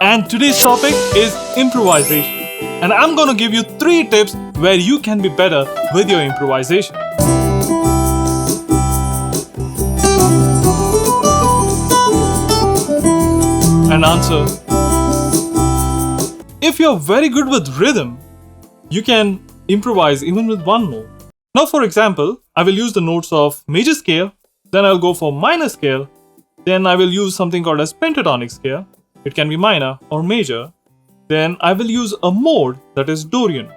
And today's topic is improvisation. And I'm going to give you 3 tips where you can be better with your improvisation. And answer: if you're very good with rhythm, you can improvise even with one note. Now, for example, I will use the notes of major scale, then I'll go for minor scale, then I will use something called as pentatonic scale. It can be minor or major. Then I will use a mode that is Dorian.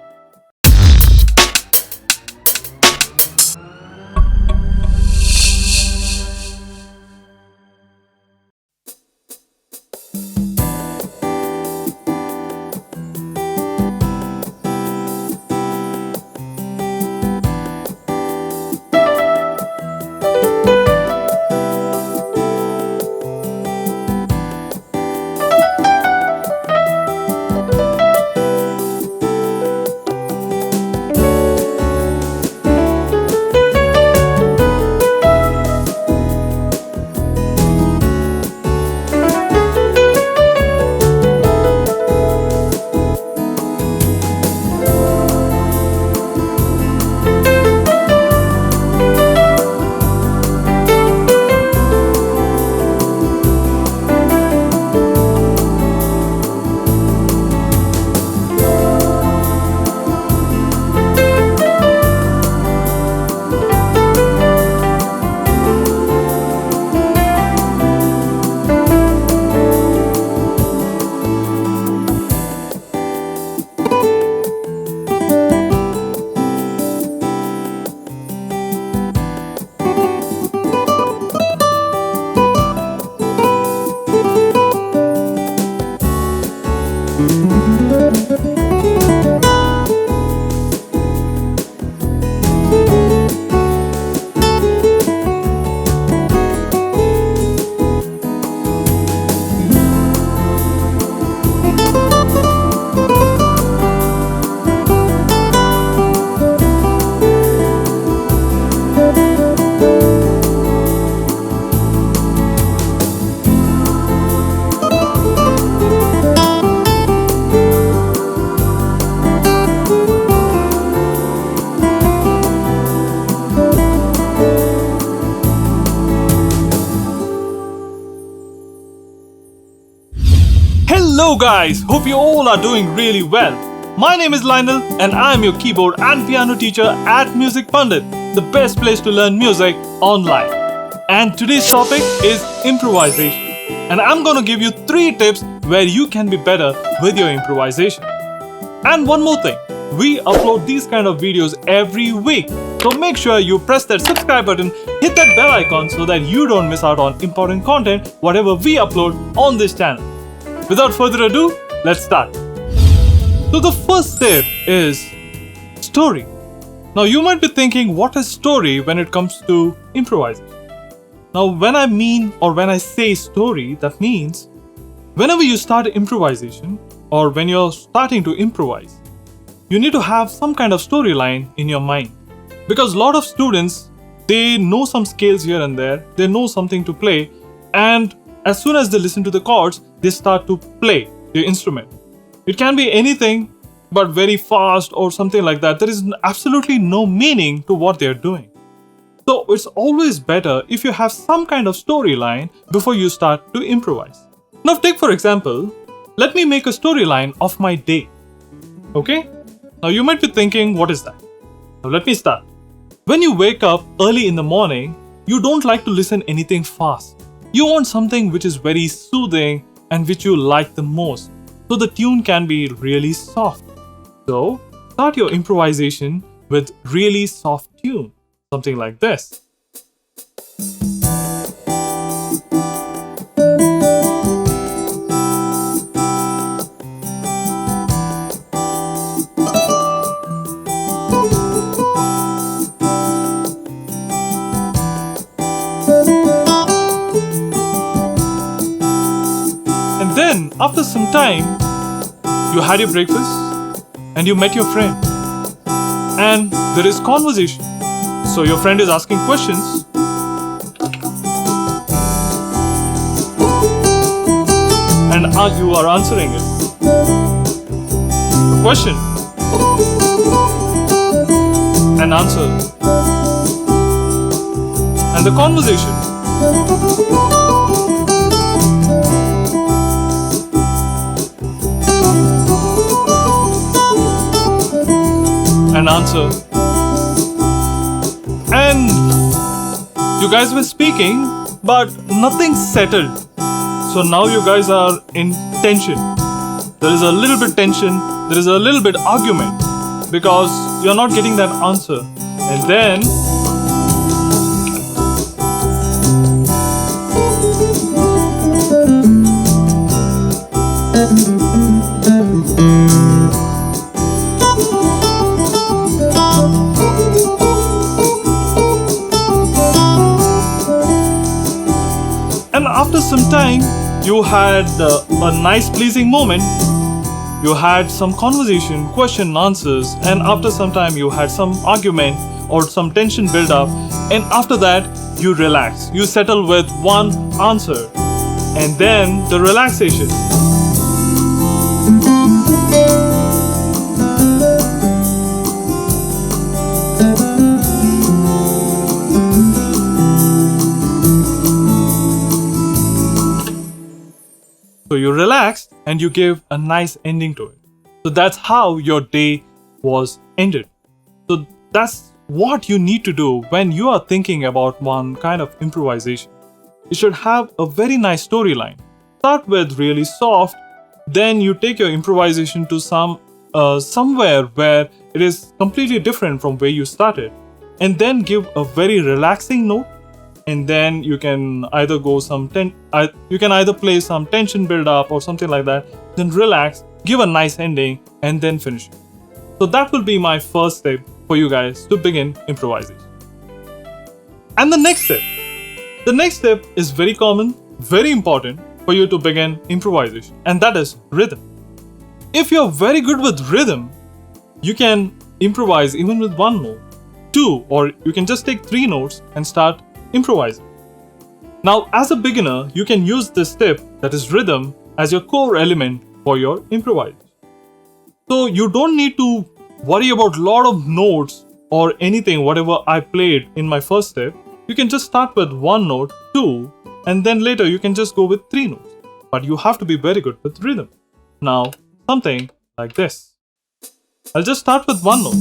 Hello guys, hope you all are doing really well. My name is Lionel and I am your keyboard and piano teacher at Music Pandit, the best place to learn music online. And today's topic is improvisation. And I'm going to give you 3 tips where you can be better with your improvisation. And one more thing, we upload these kind of videos every week. So make sure you press that subscribe button, hit that bell icon so that you don't miss out on important content whatever we upload on this channel. Without further ado, let's start. So the first tip is story. Now you might be thinking, what is story when it comes to improvising? Now when I say story, that means whenever you start improvisation or when you're starting to improvise, you need to have some kind of storyline in your mind. Because a lot of students, they know some scales here and there, they know something to play, and as soon as they listen to the chords, they start to play the instrument. It can be anything, but very fast or something like that. There is absolutely no meaning to what they're doing. So it's always better if you have some kind of storyline before you start to improvise. Now take for example, let me make a storyline of my day. Okay? Now you might be thinking, what is that? Now let me start. When you wake up early in the morning, you don't like to listen anything fast. You want something which is very soothing and which you like the most. So the tune can be really soft. So start your improvisation with really soft tune. Something like this. And then after some time, you had your breakfast and you met your friend and there is conversation. So your friend is asking questions and you are answering it. The question and answer, and the conversation. And answer. And you guys were speaking, but nothing settled. So now you guys are in tension. There is a little bit tension, there is a little bit argument because you're not getting that answer. And then after some time, you had a nice pleasing moment. You had some conversation, question, answers, and after some time you had some argument or some tension build up, and after that you relax. You settle with one answer, and then the relaxation. So you relaxed and you give a nice ending to it. So that's how your day was ended. So that's what you need to do when you are thinking about one kind of improvisation. You should have a very nice storyline. Start with really soft, then you take your improvisation to somewhere where it is completely different from where you started, and then give a very relaxing note. And then you can either play some tension build up or something like that. Then relax, give a nice ending, and then finish it. So that will be my first step for you guys to begin improvisation. And the next step is very common, very important for you to begin improvisation, and that is rhythm. If you're very good with rhythm, you can improvise even with one note, two, or you can just take 3 notes and start improvising. Now, as a beginner, you can use this step, that is rhythm, as your core element for your improvisation. So you don't need to worry about a lot of notes or anything, whatever I played in my first step. You can just start with 1 note, 2, and then later you can just go with 3 notes. But you have to be very good with rhythm. Now, something like this. I'll just start with 1 note.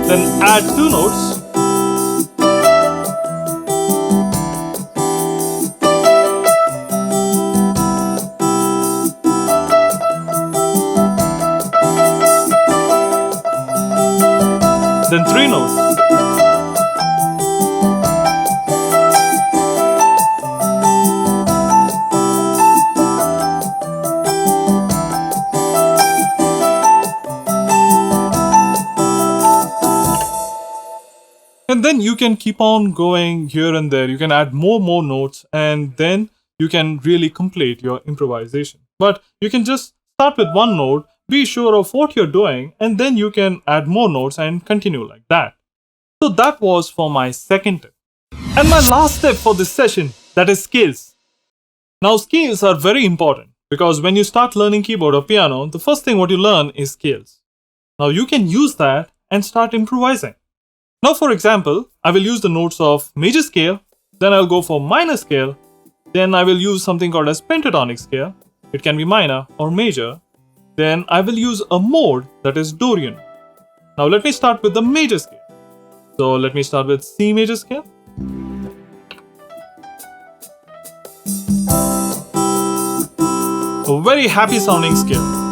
Then add 2 notes. Then 3 notes. And then you can keep on going here and there. You can add more notes, and then you can really complete your improvisation. But you can just start with 1 note, be sure of what you're doing, and then you can add more notes and continue like that. So that was for my second tip. And my last step for this session, that is scales. Now scales are very important because when you start learning keyboard or piano, the first thing what you learn is scales. Now you can use that and start improvising. Now, for example, I will use the notes of major scale, then I'll go for minor scale, then I will use something called as pentatonic scale. It can be minor or major. Then I will use a mode that is Dorian. Now let me start with the major scale. So let me start with C major scale. A very happy sounding scale.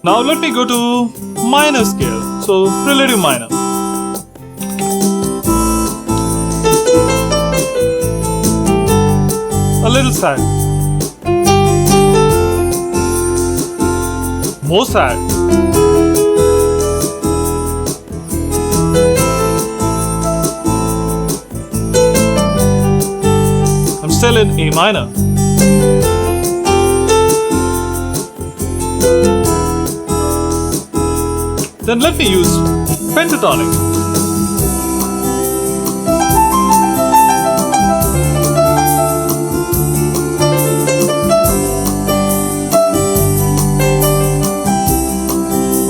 Now let me go to minor scale, so relative minor. A little sad. More sad. still in A minor. Then let me use pentatonic.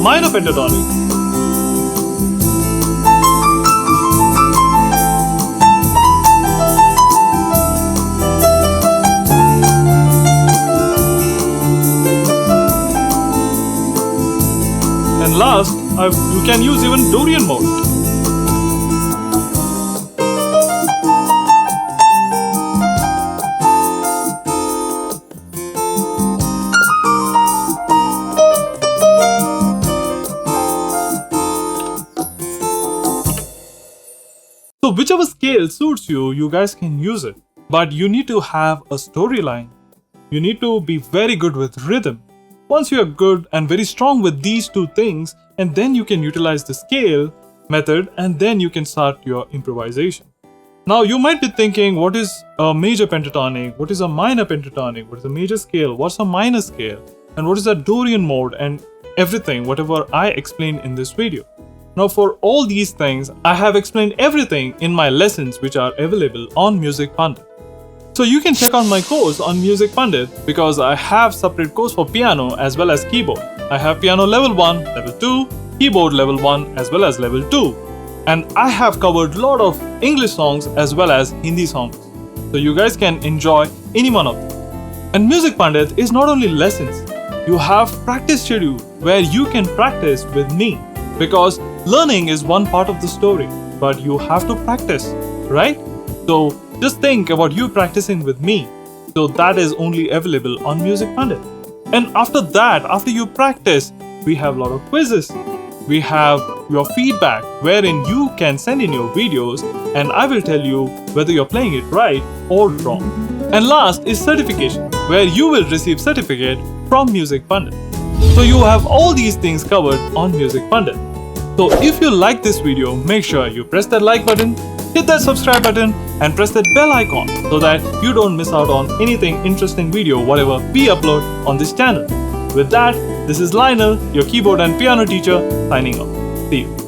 Minor pentatonic. And last, you can use even Dorian mode. So whichever scale suits you, you guys can use it. But you need to have a storyline. You need to be very good with rhythm. Once you are good and very strong with these two things, and then you can utilize the scale method, and then you can start your improvisation. Now you might be thinking, what is a major pentatonic? What is a minor pentatonic? What is a major scale? What's a minor scale? And what is a Dorian mode? And everything, whatever I explained in this video. Now for all these things, I have explained everything in my lessons which are available on Music Pandit. So you can check out my course on Music Pandit because I have separate course for piano as well as keyboard. I have piano level 1, level 2, keyboard level 1 as well as level 2. And I have covered a lot of English songs as well as Hindi songs. So you guys can enjoy any one of them. And Music Pandit is not only lessons. You have practice schedule where you can practice with me. Because learning is one part of the story, but you have to practice, right? So just think about you practicing with me. So that is only available on Music Pandit. And after that, after you practice, we have a lot of quizzes. We have your feedback wherein you can send in your videos and I will tell you whether you're playing it right or wrong. And last is certification, where you will receive certificate from Music Pandit. So you have all these things covered on Music Pandit. So if you like this video, make sure you press that like button, hit that subscribe button and press that bell icon so that you don't miss out on anything interesting video whatever we upload on this channel. With that, this is Lionel, your keyboard and piano teacher, signing off. See you.